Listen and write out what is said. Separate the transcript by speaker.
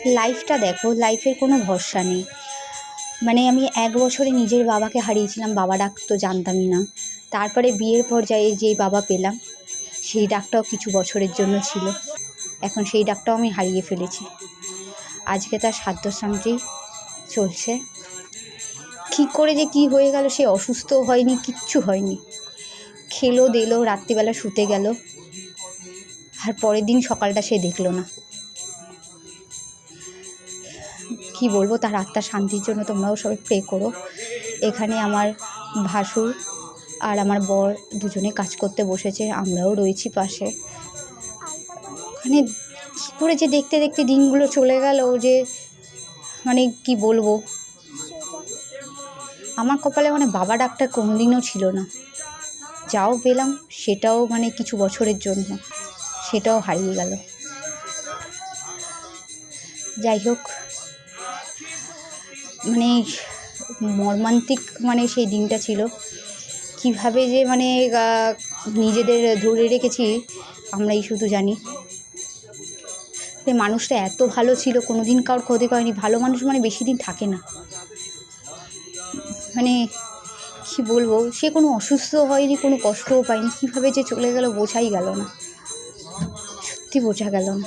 Speaker 1: লাইফটা দেখো, লাইফের কোনো ভরসা নেই। মানে আমি 1 বছরে নিজের বাবাকে হারিয়েছিলাম, বাবা ডাক তো জানতামই না। তারপরে বিয়ের পর্যায়ে যেই বাবা পেলাম, সেই ডাকটাও কিছু বছরের জন্য ছিল। এখন সেই ডাকটাও আমি হারিয়ে ফেলেছি। আজকে তার শ্রাদ্ধ-শান্তি চলছে। কী করে যে কী হয়ে গেল, সে অসুস্থও হয়নি, কিচ্ছু হয়নি। খেলো দেলো, রাত্রিবেলা শুতে গেল, আর পরের দিন সকালটা সে দেখলো না। কি বলবো, তার আত্মার শান্তির জন্য তোমরাও সবাই প্রে করো। এখানে আমার ভাসুর আর আমার বর দুজনে কাজ করতে বসেছে, আমরাও রয়েছি পাশে। মানে কী করে যে দেখতে দেখতে দিনগুলো চলে গেল, যে মানে কি বলবো। আমার কপালে মানে বাবা ডাকটা কোনোদিনও ছিল না। যাও পেলাম সেটাও মানে কিছু বছরের জন্য, সেটাও হারিয়ে গেল। যাই হোক, মানে মর্মান্তিক মানে সেই দিনটা ছিল। কীভাবে যে মানে নিজেদের ধরে রেখেছি আমরাই শুধু জানি। মানুষটা এত ভালো ছিল, কোনো দিন কারোর ক্ষতি করেনি। ভালো মানুষ মানে বেশি দিন থাকে না। মানে কী বলবো, সে কোনো অসুস্থ হয়নি, কোনো কষ্টও পায়নি। কীভাবে যে চলে গেল বোঝাই গেল না, সত্যি বোঝা গেল না।